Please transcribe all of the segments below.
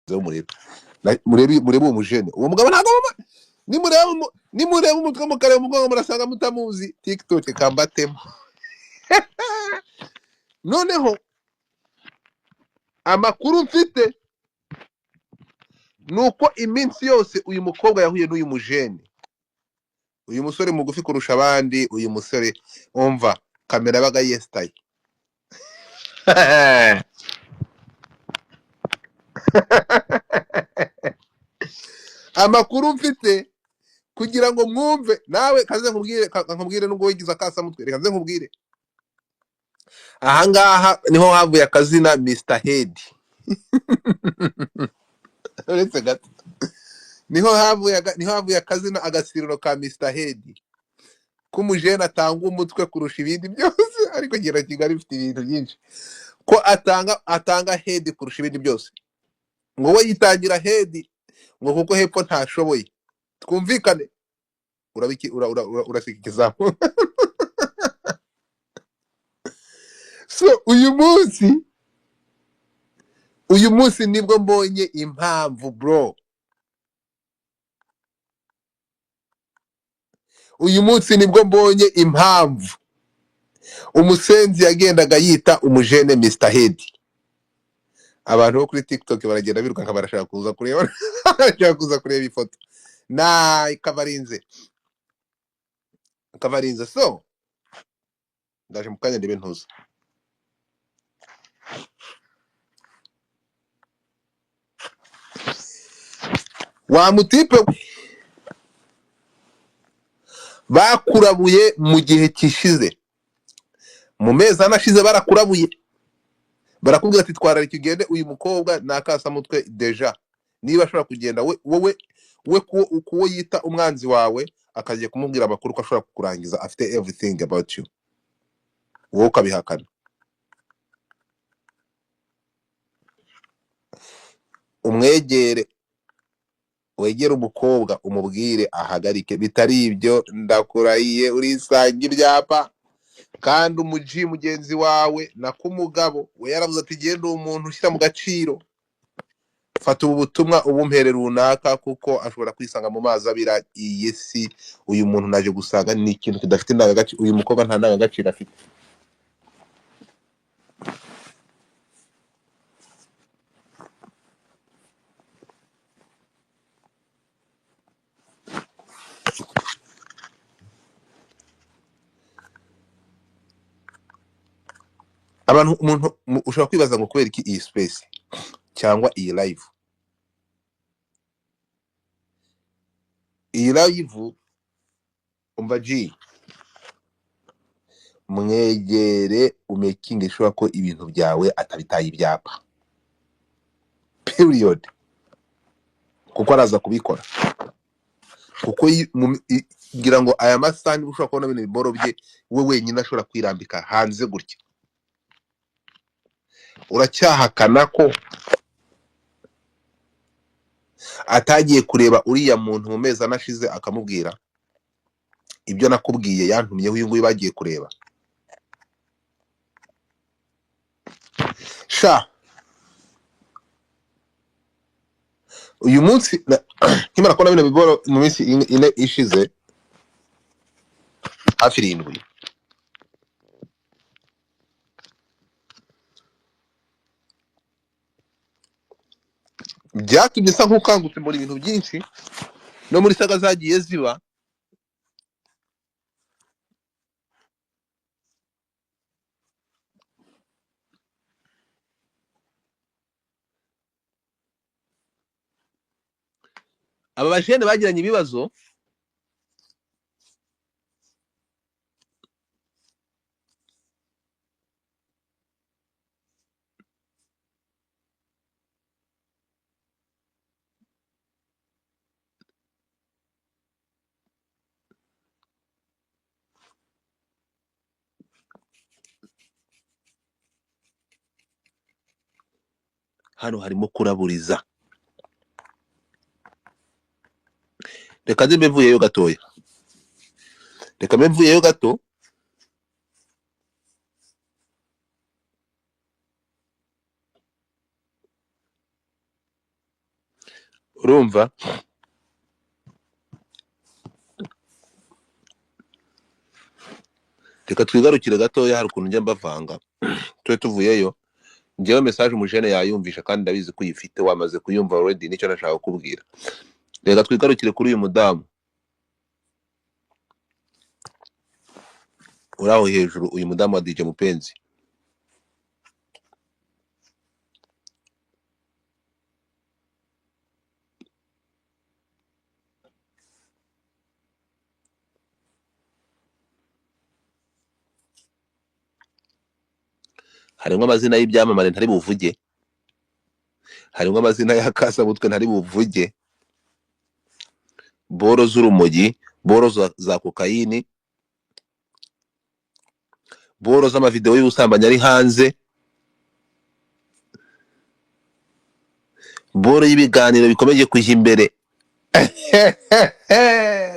zo murebe murebe umujene uwo mugabo ntago nimureba umutwe mukareba umugongo murasanga mutamuzi TikTok kambatemo. Noneho amakuru mfite nuko iminsi yose uyu mukobwa yahuye n'uyu mujene, uyu musore mugufi kurusha abandi, uyu musore umva kamera baga yestaye. Amakuru mfite kugira ngo mwumve nawe kaze nkubwire nubwo wigize akasa mutwe, reka nze nkubwire ahangaha niho havuye akazina Mr Head. Uretse gato niho havuye akazina agasiriro ka Mr Head k'umujene atanga umutwe kurusha ibindi byose, ariko gira Kigali ifite ibintu byinshi ko atanga head kurusha ibindi byose, ngo we yitangira head ngo kuko hepfo ntashoboye. Twumvikane urasika ikizamu. So uyu munsi nibwo mbonye impamvu bro, uyu munsi nibwo mbonye impamvu umusenzi yagendaga yita umujene Mr Head. Abantu bo kuri TikTok baragenda biruka barashaka kuza kureba barashaka kuza kureba ifoto na ikavarinze. So ndaje mu kanya ndebe ntuza. Wa mutipe bakurabuye mu gihe kishize, mu mezi anashize barakurabuye, barakubwira ati twarara ikigende uyu mukobwa nakasa mutwe deja, niba ashobora kugenda wowe kuwo yita umwanzi wawe akagiye kumubwira amakuru ko ashobora kukurangiza afite everything about you, wowe ukabihakana. Wegere umukobwa umubwire ahagarike, bitari ibyo ndakurahiye urisanga ibyapa. Kandi umuji mugenzi wawe nako umugabo we yaravuze ati genda umuntu ushyira mu gaciro, fata ubu butumwa ubumpere runaka kuko ashobora kwisanga mu mazi abira iyi si. Uyu muntu naje gusanga ni ikintu kidafite indangagaciro, uyu mukobwa nta ndangagaciro afite. Umuntu ushobora kwibaza ngo kubera iki iyi space cyangwa iyi live. Iyi live umva G, mwegere umaking sure ko ibintu byawe atabitaye ibyapa period, kuko araza kubikora, kuko ngira ngo aya masani ushobora kubona ibintu biboro bye we wenyine ashobora kwirambika hanze gutya. Uracyahakana ko atagiye kureba uriya muntu mu mezi anashize akamubwira ibyo nakubwiye yantumyeho uyu nguyu bagiye kureba? Sha uyu munsi nkimara kubona bino biboro mu minsi ine ishize hafi 7, byatumye nsa nk'ukangutse muri ibintu byinshi no muri saga zagiye ziba. Aba bajene bagiranye ibibazo hano, harimo kuraburiza. Reka nze mvuyeyo gatoya, reka mvuyeyo gato. urumva. Reka twigarukire gatoya, hari ukuntu njya mbavanga tube tuvuyeyo. Njyewe message umujene yayumvisha kandi ndabizi ko uyifite, wamaze kuyumva already, nicyo nashaka kukubwira. Reka twigarukire kuri uyu mudamu uraho hejuru, uyu mudamu wa DJ Mupenzi. Harimo amazina y'ibyamamare ntari buvuge, harimo amazina y'akasabutwe ntari buvuge, boro z'urumogi, boro za kokayini, boro z'amavideo y'ubusambanyi ari hanze, boro y'ibiganiro bikomeje kujya imbere.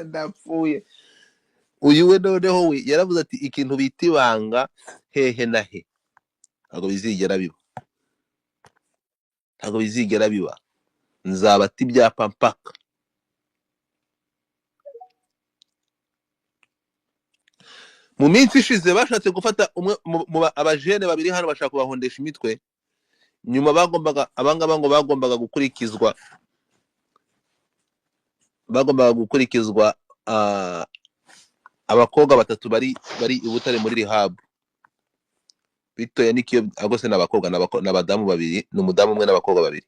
Ndapfuye. Uyu we noneho we yaravuze ati ikintu bita ibanga hehe na he ntabwo bizigera biba, ntabwo bizigera biba, nzabata ibyapa mpaka. Mu minsi ishize bashatse gufata umwe abajene babiri hano bashaka kubahondesha imitwe, nyuma abangaba ngo bagombaga gukurikizwa abakobwa batatu bari i Butare muri rehab. Bitoya nikiyo agose n'abakobwa n'abadamu babiri, n'umudamu umwe n'abakobwa babiri.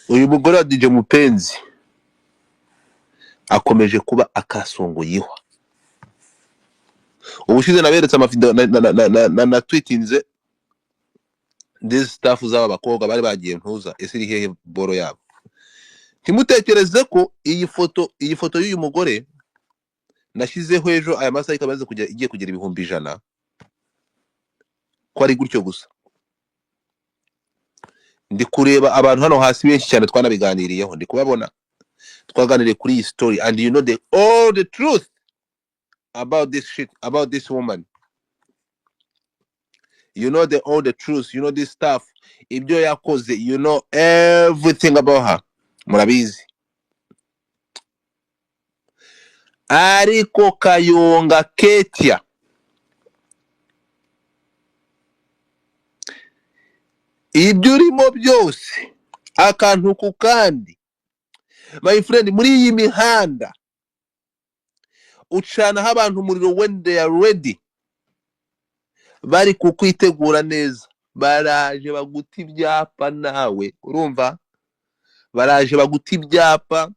Uyu mugore wa DJ Mupenzi akomeje kuba akasongoyeho. Ubushize naberetse amavideo na tweetinze this staff z'aba bakobwa bari bagiye ntuza, ese iri hehe boro yabo. Ntimutekereze ko iyi foto y'uyu mugore nashyizeho ejo aya masaha ikabaze igiye kugira 100,000 ko ari gutyo gusa. Ndi kureba abantu hano hasi benshi cyane twanabiganiriyeho, ndi kubabona twaganiriye kuri iyi story, and you know all the truth about this shit, about this woman. You know all the truth, you know this stuff, ibyo yakoze, you know everything about her, murabizi. Ariko Kayonga Ketia ibyo urimo byose akantu ku kandi, my friend, muri iyi mihanda ucanaho abantu umuriro when they are ready, bari kukwitegura neza, baraje baguta ibyapa nawe, urumva, baraje baguta ibyapa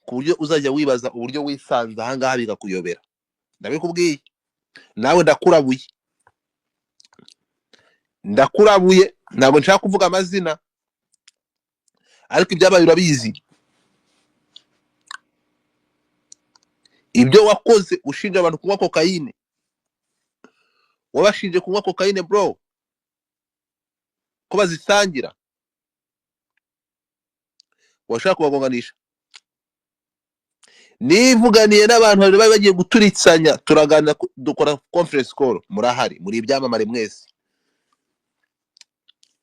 ku buryo uzajya wibaza uburyo wisanze ahangaha bikakuyobera. Ndabikubwiye nawe, ndakurabuye, ntabwo nshaka kuvuga amazina, ariko ibyabaye urabizi. Ibyo wakoze ushinja abantu kunywa kokayine, wabashinje kunywa kokayine bro, ko bazisangira, washaka kubagonganisha. Nivuganiye n'abantu bari bagiye guturitsanya, turaganira, dukora conference call, murahari, muri ibyamamare mwese.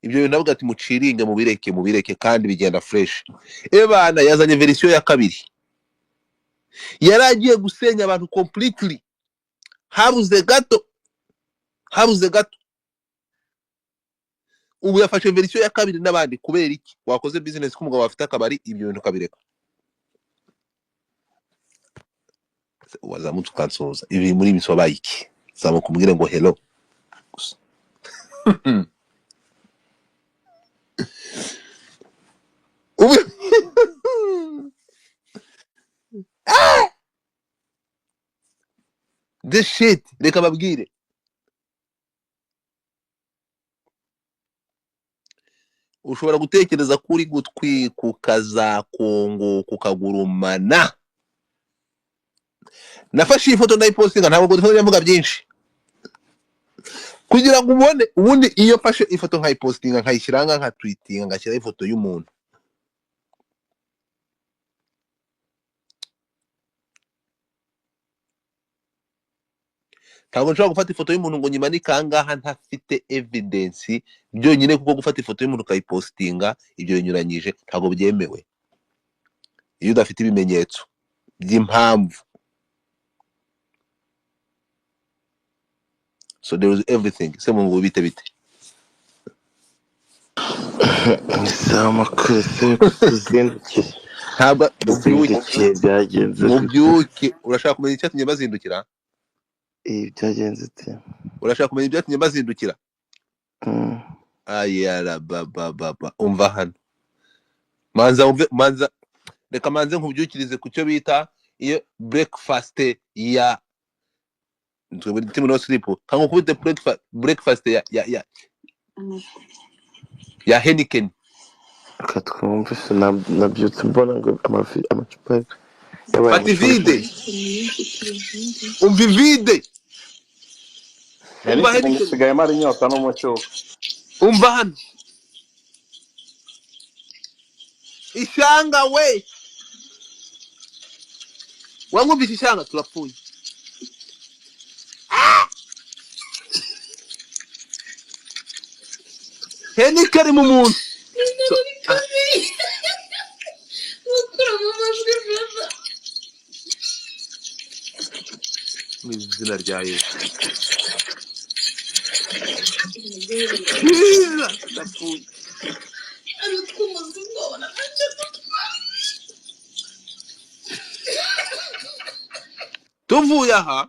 Ibyo bintu navuga ati muciringe, mubireke kandi bigenda fresh. Ebana yazanye version ya kabiri, yaragiye gusenya abantu completely, habuze gato. Ubu yafashe version ya kabiri n'abandi. Kubera iki? Wakoze business k'umugabo afite akabari, ibyo bintu kabireka. Wazamutse ukansoza ibi muri bisobaye iki? Zaba kumubwira ngo hello. This shit, reka babwire. Ushobora gutekereza kuri gutwiku kazakongo kukagurumana. Nafashe ifoto ndayipostinga, ntabwo gutfoto yavuga byinshi, kugira ngo ubone. Ubundi iyo fashe ifoto nkayipostinga, nkayishyiranga, nka tweetinga, ngashyira ifoto y'umuntu, ntabwo nshobora gufata ifoto y'umuntu ngo nyimanike ahangaha ntafite evidence byonyine, kuko gufata ifoto y'umuntu ukayipostinga ibyo binyuranyije ntabwo byemewe iyo udafite ibimenyetso by'impamvu. So there is everything. Se mu bite bite Isama kwese kuzindukiye ntabwo uzindukiye byagenze mubyuke. Urashaka kumenya icyatumye bazindukira? byagenze ute? Urashaka kumenya ibyatumye bazindukira? Ayara baba umva hano, manza reka manze nkubyukirize ku cyo bita iyo breakfast ya ntwe timu no sleep, kango kubite breakfast ya Heineken. Katwumva se nabyutse mbona ngo amacupa Fati vide umva vide umva Heineken nsigaye mara inyota n'umucyo. umva hano ishanga we wamwumvise ishanga turapfuye. Heineken mu muntu mu izina rya Yesu ndapfuye. tuvuye aha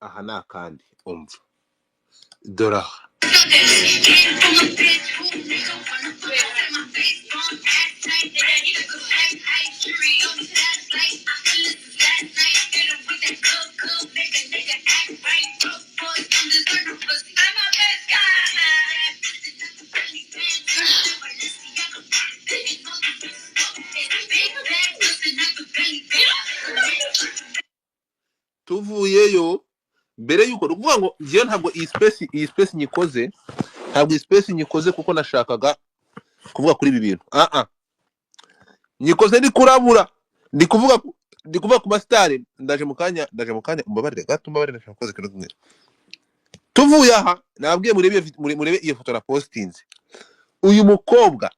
aha ni akandi umva dore aha tuvuyeyo mbere yuko ukuvuga ngo ngiye ntabwo iyi space nyikoze, ntabwo iyi space nyikoze kuko nashakaga kuvuga kuri ibi bintu. nyikoze ndi kurabura, ndi kuvuga ku mastari. ndaje mukanya umbabarire gato, umbabarire nashaka koze kino kimwe. tuvuye aha nabwiye murebe iyo foto na postinze. uyu mukobwa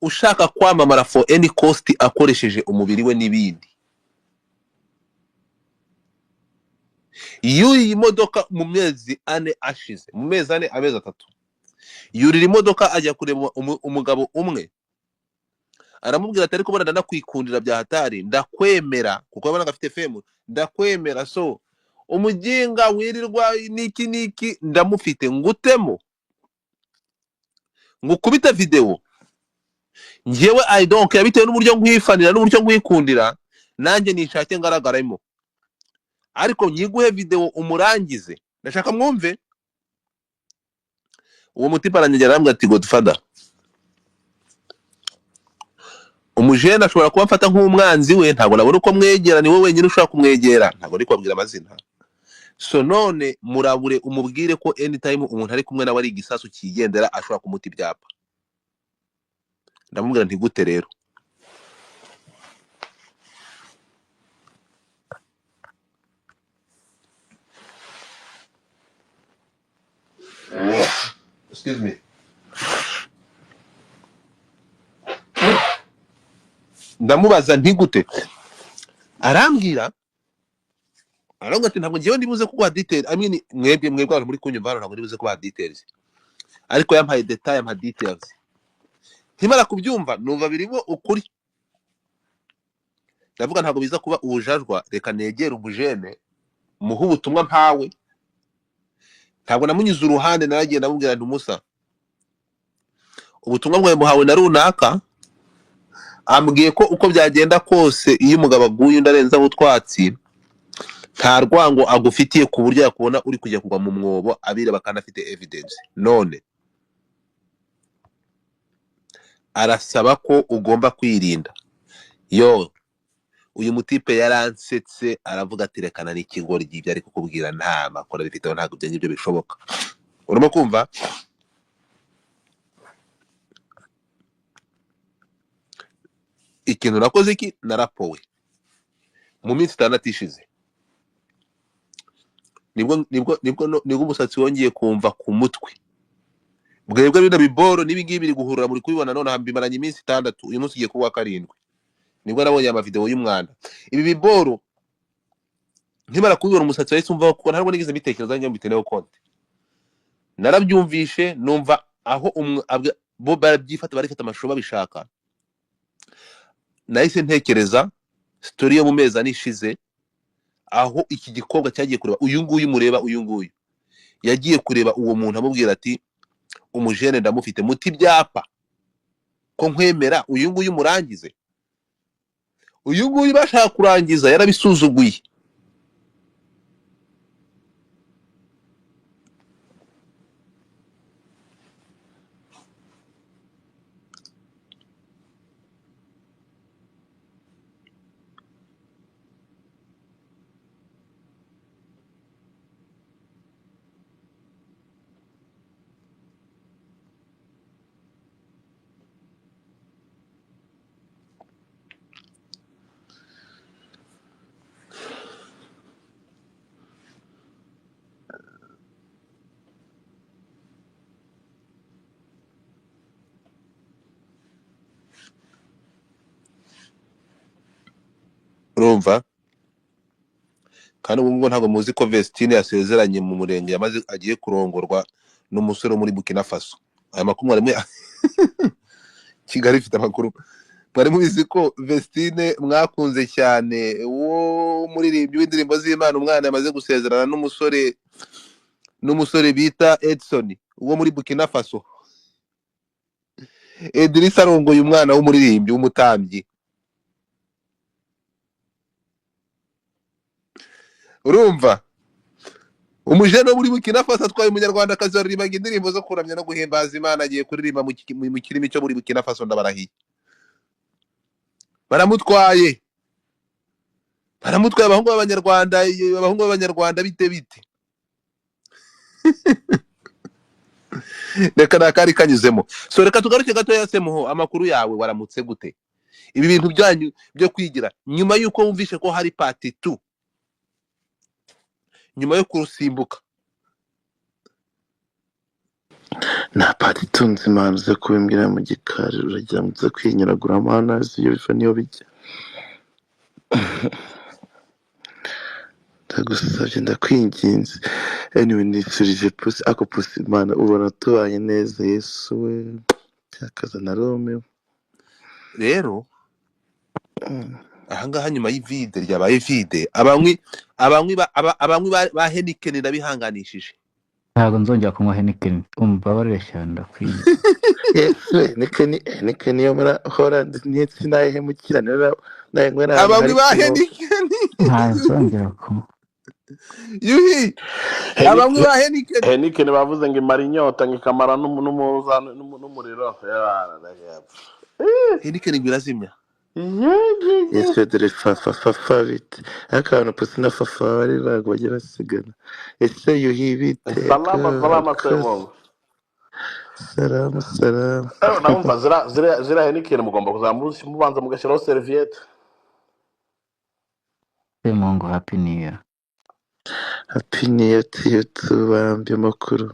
ushaka kwamamara for any cost akoresheje umubiri we n'ibindi, yuriye imodoka mu mezi 4 ashize, mu mezi 4 amezi 3 yurira imodoka ajya kureba umugabo umwe, aramubwira ati ariko bana ndakwikundira bya hatari, ndakwemera kuko abana gafite femu, ndakwemera so umuginga wirirwa niki ndamufite ngutemo ngukubita video njewe I don't care bitewe n'uburyo nkwifanira n'uburyo nkwikundira, nanjye nishake ngaragaramo, ariko nyiguhe video umurangize. ndashaka mwumve. uwo mutipa aranyegera arambwira ati Godfather, umujene ashobora kuba mfata nk'umwanzi we, ntabwo nabona uko mwegera, ni wowe wenyine ushaka kumwegera, ntabwo ari kwabwira amazina. so none murabure umubwire ko anytime umuntu ari kumwe nawe ari igisasu kigendera ashobora kumuta ibyapa. ndamubwira nti gute rero? Excuse me. ndamubaza nti gute, arambwira ati ntabwo ngiye ndibuze kuguha details. I mean mwebwe abantu muri kunyumva ntabwo ndibuze kuguha details, ariko yampaye detail, yampaye details. nkimara kubyumva numva birimo ukuri, ndavuga ntabwo biza kuba ubujajwa, reka negera umujene muhe ubutumwa mpawe. ntabwo namunyuze uruhande, naragiye ndamubwira nti Musa, ubutumwa bwawe muhawe na runaka, ambwiye ko uko byagenda kose iyo umugabo aguye undi arenzaho utwatsi nta rwango agufitiye ku buryo yakubona uri kujya kugwa mu mwobo abireba kandi afite evidence. none arasaba ko ugomba kwirinda. yo uyu mutipe yaransetse aravuga ati rekana n'ikigoryi ibyo ari kukubwira nta makuru bifiteho, ntabwo ibyo ngibyo bishoboka. Urimo kumva? Ikintu nakoze iki, narapowe mu minsi 6 ishize, nibwo umusatsi wongeye kumva ku mutwe. Bwebwe bino biboro n'ibingibi biri guhurura muri kubibona none hambimaranye iminsi 6, uyu munsi ugiye kuba 7, nibwo nabonye amavideo y'umwanda. Ibi biboro nkimara kubibona umusatsi wahise umva, kuko ntabwo nigeze mbitekereza njye mbiteneho konte. Narabyumvishe numva aho bo barabyifata barifata amashusho babishaka. Nahise ntekereza story yo mu mezi anishize, aho iki gikobwa cyagiye kureba uyu nguyu mureba, uyu nguyu yagiye kureba uwo muntu amubwira ati umujene ndamufite muti byapa ko nkwemera, uyu nguyu murangize. Uyu nguyu bashaka kurangiza yarabisuzuguye. Urumva? Kandi ubu ngo ntabwo muzi ko Vestine yasezeranye mu murenge yamaze agiye kurongorwa n'umusore muri Burkina Faso. Aya makuru mwari Kigali ifite amakuru. Mwari mubizi ko Vestine mwakunze cyane wo muririmbyi w'indirimbo z'Imana, umwana yamaze gusezerana n'umusore bita Edson wo muri Burkina Faso. Idrissa arongoye umwana w'umuririmbyi w'umutambyi. Urumva? Umujene wo muri Burkina Faso atwaye umunyarwandakazi waririmbaga indirimbo zo kuramya no guhimbaza Imana, agiye kuririmba mu kirimi cyo muri Burkina Faso. Ndabarahiye baramutwaye abahungu b'abanyarwanda bite reka nakari kanyuzemo. So reka tugaruke gato ya Semuho, amakuru yawe, waramutse gute? Ibi bintu byanyu byo kwigira nyuma yuko wumvishe ko hari part 2, nyuma yo kurusimbuka. nta pati tunze impano zo kubimbwira mu gikari, uragira ngo uze kwinyuragura amanazi iyo biva niyo bijya. Ndagusabye ndakwinginze. Anyway, nisubije pusi, ako pusi Imana ubona tubanye neza, Yesu we cyakaza na Romeo. Rero ahangaha nyuma y'ivide ryabaye vide, abanywi ba Heineken ndabihanganishije. Ntabwo nzongera kunywa Heineken, umbabarire cyane ndakwiye. Yesu we, Heineken yo muri Holland sinayihemukira, nayinywera Abanywi ba Heineken Ntazongera kunywa. yuhi, abanywi ba Heineken. Heineken bavuze ngo imara inyota ngo ikamara n'umuriro. Heineken birazimya. Yesu dore fafa bite akantu pusi na fafa bari bagwagira sigana. Ese yuhibite Salama Semuho. Salama. Naumva zira Heineken mugomba kuzamubanza mugashyiraho serviette. Semungu, happy new year. Happy new year to you too, bambye makuru.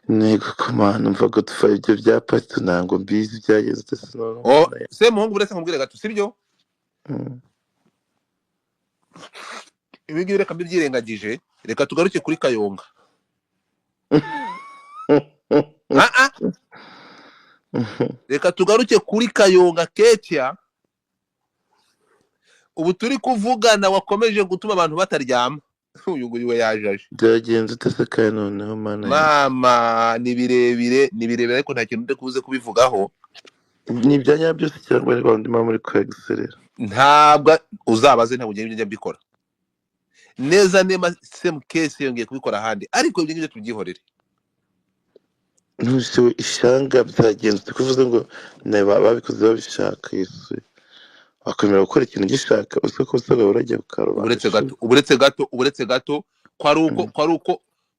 Nego kumana umva ko tufa ibyo byapa tunango mbizi byageze tesino. Oh, Semuhungu buretse nkubwire gato, sibyo? Ibingibi reka mbibyirengagije, reka tugaruke kuri Kayonga. Reka tugaruke kuri Kayonga Ketia. Ubu turi kuvugana wakomeje gutuma abantu bataryama. Uyu nguyu we yajaje. Byagenze utesekaye noneho mana. Mama ni birebire ariko nta kintu ndekuze kubivugaho. Ni byanya byose cyangwa ariko ndimo muri kwexerera. Ntabwo uzabaze, ntabwo ngiye mbikora. Neza nema same case yongeye kubikora handi, ariko ibyo ngibyo tubyihorere. ntusewe ishanga byagenze kuvuze ngo babikoze babishaka Yesu bakwemera gukora ikintu gishaka uzi ko usabwa urajya ukarubanda uburetse gato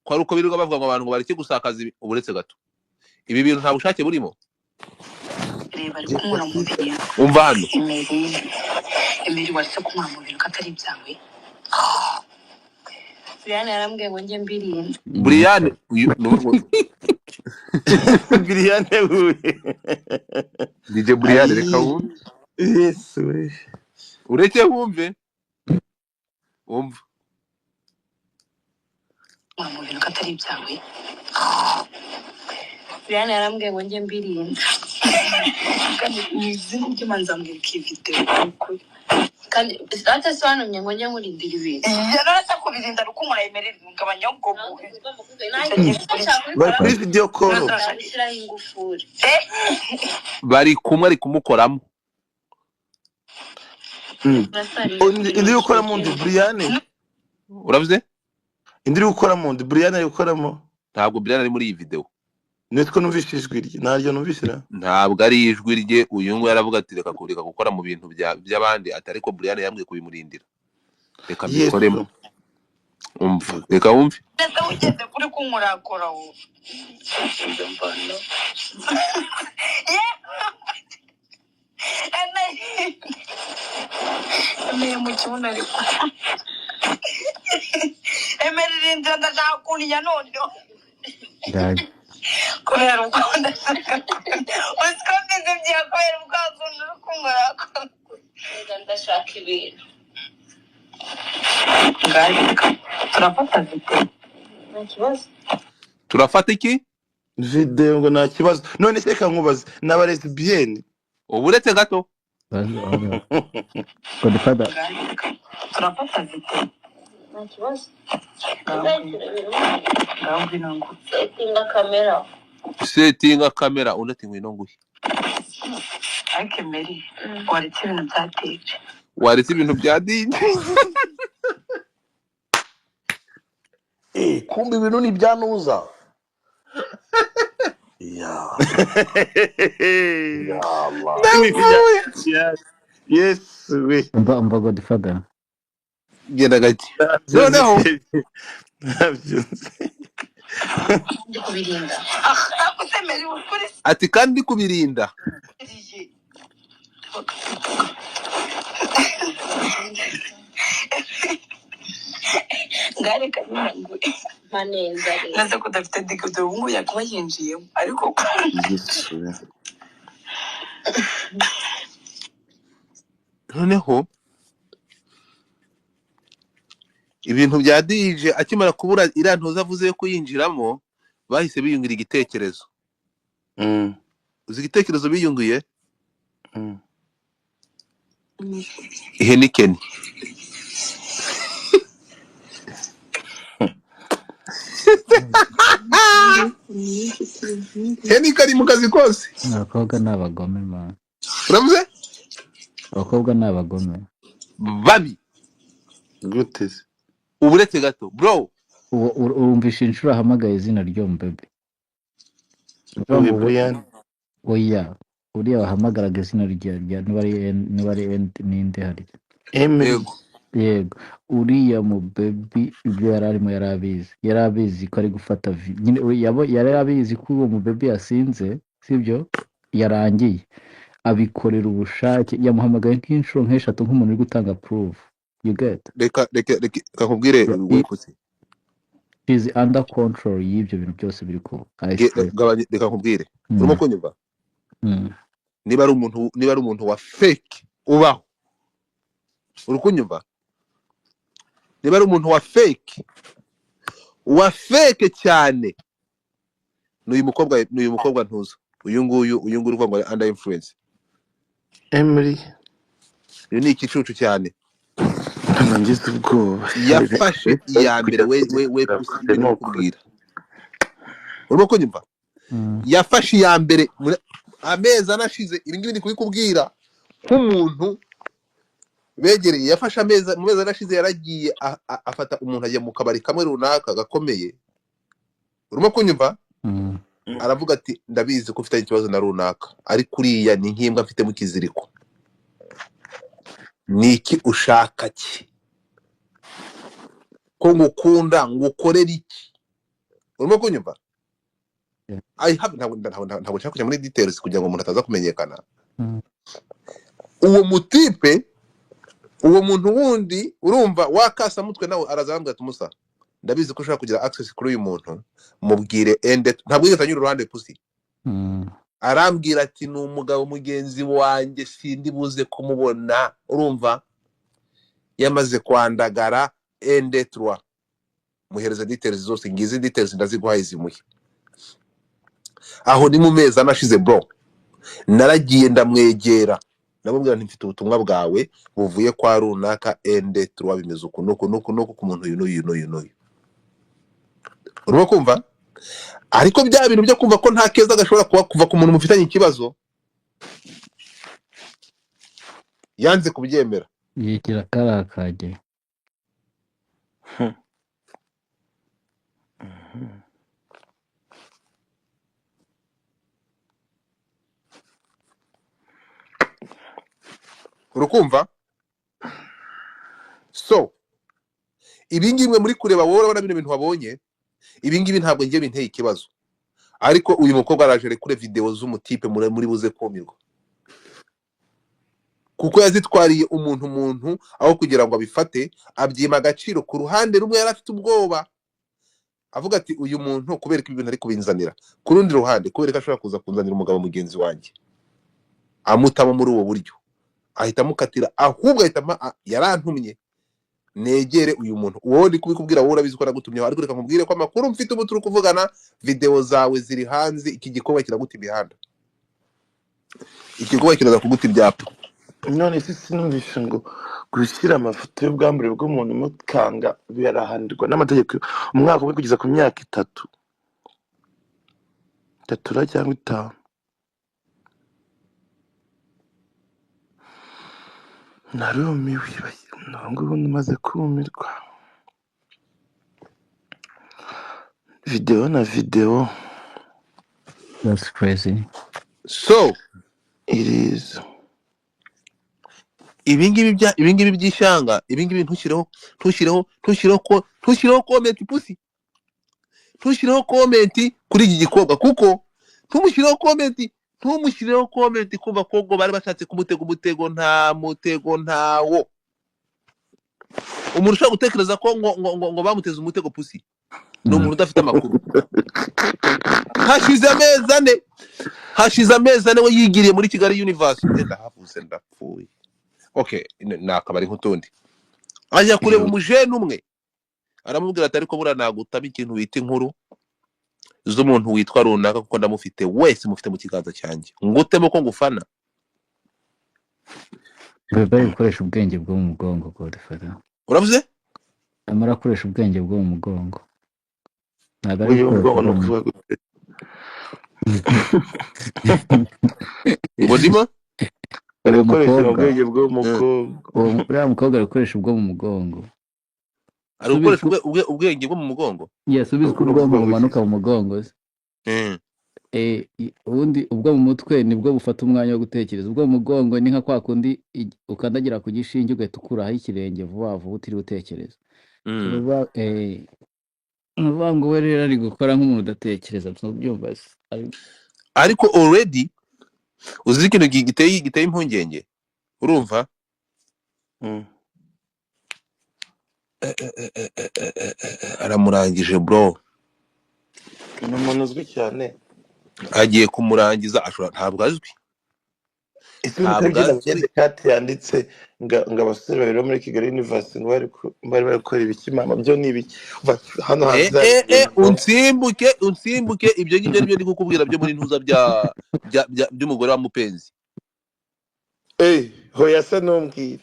kwaruko birirwa bavuga ngo abantu ngo bareke gusakaza uburetse gato ibi bintu nta bushake burimo reba ari kumura mu bintu umva hano Emeri waretse kumura mu bintu katari ibyawe Brian yarambwiye ngo njye mbirinda Brian Brian huye DJ Brian reka wumve Yesu ureke wumve umva mu bintu katari ibyawe Brian yarambwiye ngo njye mbirinda kandi nizi ngo manza mbwira ki video kandi ate swanumye ngo njye nkurindira ibintu yarasa kubirinda rukumura Emeri ngabanya ubwo bari kuri video call ashiraho ingufuri bari kumwe ari kumukoramo indi ukora mu ndi Brian uravuze indi ukora mu ndi Brian ari gukoramo ntabwo Brian ari muri iyi video nitwo numvise ijwi rye naryo numvisira ntabwo ari ijwi rye uyu ngo yaravuga ati reka gukora mu bintu by'abandi atari ko Brian yambwiye kubimurindira reka bikoremo umva reka wumve ndetse ugeze kuri kumurakora wo Emeri mu kibuno ariko Emeri rinda ndashaka kuniya none kubera ukunda usikomeze bya kubera ubwakunda kumurakora ndashaka ibintu ngarika turafata video nta kibazo turafata iki video ngo nta kibazo none se kankubaza n'aba lesbienne uburetse gato Godfather turafata video nta kibazo ngambwira ngo settinga kamera unati ngwino nguhe ariko Emeri waretse ibintu bya DJ kumbe ibintu ni byanuza ya Yes we umva Godfather genda gake noneho ndi kubirinda Emeri ukuri ati kandi kubirinda ngareka nyangwe maneza rero naze kudafite dikodo ngo yakuba yinjiyemo ariko noneho ibintu bya DJ akimara kubura iriya ntuza avuze ko yinjiramo bahise biyungira igitekerezo uzi igitekerezo biyunguye Heineken Heineken mu kazi kose abakobwa ni abagome man uravuze abakobwa ni abagome babi gute uburetse gato bro urumvisha inshuro ahamagaye izina ry'uwo mubebe Brian oya uriya wahamagaraga izina rya niba ari ninde hari Emeri yego uriya mubebe ibyo yari arimo yari abizi ko ari gufata nyine yari abizi ko uwo mubebe yasinze sibyo yarangiye abikorera ubushake yamuhamagaye nk'inshuro nk'eshatu nk'umuntu uri gutanga proof you get reka kakubwire wekuze is under control y'ibyo bintu byose biri ko reka nkubwire urimo kunyumva niba ari umuntu wa fake ubaho uri kunyumva niba ari umuntu wa fake cyane n'uyu mukobwa ntuza uyu nguyu uvuga ngo under influence Emeri iyo ni ikicucu cyane ngize ubwoba yafashe iya mbere we kubwira urimo kunyumva yafashe iya mbere amezi anashize ibi ngibi ni kubikubwira nk'umuntu begereye yafashe mu mezi anashize yaragiye afata umuntu ajya mu kabari kamwe runaka gakomeye urimo kunyumva aravuga ati ndabizi ko ufite ikibazo na runaka ariko uriya ni nk'imbwa mfite mu kiziriko, ni iki ushaka ki ko ngukunda ngukorera iki? Urimo kunyumva? Ntabwo nshaka kujya muri details kugira ngo umuntu ataza kumenyekana. Uwo mutipe, uwo muntu wundi urumva wakasa mutwe nawe arazambwa ati Musa ndabizi ko ushaka kugira access kuri uyu muntu, mubwire ende. Ntabwo yigeze anyura uruhande pusi. Arambwira ati ni umugabo mugenzi wanjye sindi buze kumubona, urumva yamaze kwandagara ende 3. Muhereza details zose, ngizi details ndaziguhaye zimuhe. Aho ni mu mezi anashize bro, naragiye ndamwegera ndamubwira nti mfite ubutumwa bwawe buvuye kwa runaka ende 3 bimeze uku nuko ku muntu uyu. Urimo kumva? Ariko bya bintu byo kumva ko nta keza gashobora kuva ku muntu mufitanye ikibazo, yanze kubyemera. yigira karakage. Urukumva? So ibingibi muri kureba wowe urabona bino bintu wabonye, ibingibi ntabwo ngiye binteye ikibazo, ariko uyu mukobwa araje kure video z'umutipe muri buze kumirwa, kuko yazitwariye umuntu aho kugira ngo abifate abyima agaciro. Ku ruhande rumwe yari afite ubwoba avuga ati uyu muntu kubera ko ibintu ari kubinzanira, ku rundi ruhande kubera ko ashobora kuza kunzanira umugabo mugenzi wanjye amutama muri uwo buryo, ahita amukatira, ahubwo ahita yarantumye negere uyu muntu. Wowe ndi kubikubwira, wowe urabizi ko nagutumye, ariko reka nkubwire ko amakuru mfite ubu turi kuvugana, video zawe ziri hanze, iki gikorwa kiraguta imihanda, iki gikorwa kiraza kuguta ibyapa. none se sinumvishe ngo gushyira amafoto y'ubwambure bw'umuntu mukanga birahanirwa n'amategeko umwaka umwe kugeza ku myaka 3 cyangwa 5. narumiwe ngubu maze kumirwa. video That's crazy. So it is ibingibi by'ishyanga, ibingibi ntushyireho comment pusi, ntushyireho comment kuri iki gikobwa, kuko ntumushyireho comment kumva ko ngo bari bashatse kumutega umutego. Nta mutego ntawo. Umuntu ushaka gutekereza ko ngo bamuteze umutego pusi ni umuntu udafite amakuru. hashize amezi ane we yigiriye muri Kigali Universe, ndahavuze ndapfuye. Okay, nakabari nk'utundi ajya kureba umujene umwe, aramubwira ati ariko bura nagutaba ikintu wita inkuru z'umuntu witwa runaka kuko ndamufite wese mufite mu kiganza cyanjye, ngutemo ko ngufana. Bebe gukoresha ubwenge bwo mu mugongo Godfather. Uravuze? Amara akoresha ubwenge bwo mu mugongo. Ntabwo ari uyu bwonko no kuvuga gute ngo ndimo ari gukoresha ubwenge bwo mu mugongo. uriya mukobwa ari gukoresha ubwo mu mugongo, ari gukoresha ubwenge bwo mu mugongo. yes, ubizi ko ubwonko bumanuka mu mugongo. Ubundi ubwo mu mutwe nibwo bufata umwanya wo gutekereza. Ubwo mu mugongo ni nka kwa kundi ukandagira ku gishinge ugahita ukuraho ikirenge vuba vuba utiriwe utekereza. Uvuga ngo we rero ari gukora nk'umuntu udatekereza, byumva se. Ariko already uzi ikintu giteye impungenge, urumva? Aramurangije bro, ni umuntu uzwi cyane, agiye kumurangiza, ashobora ntabwo azwi. Kati yanditse ngo abasore babiri bo muri Kigali Universe ngo bari gukora ibiki mama, byo ni ibiki hano hanze. Unsimbuke ibyo ngibyo nibyo ndi kukubwira byo muri ntuza by'umugore wa mupenzi. Hoya se numbwire.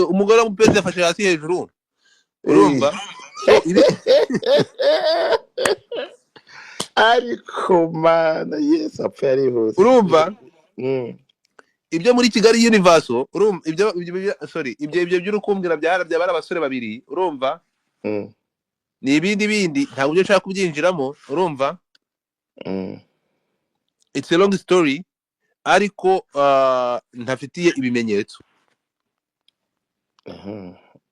Umugore wa mupenzi yafashe hasi hejuru, urumva? Ariko mana yes apfa yari hose, urumva? Ibyo muri Kigali Universe, urumva? Ibyo by'urukumbira byabara abasore babiri, urumva? Ni ibindi ntabwo byo nshaka kubyinjiramo, urumva? it's a long story ariko ntafitiye ibimenyetso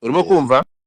urimo kumva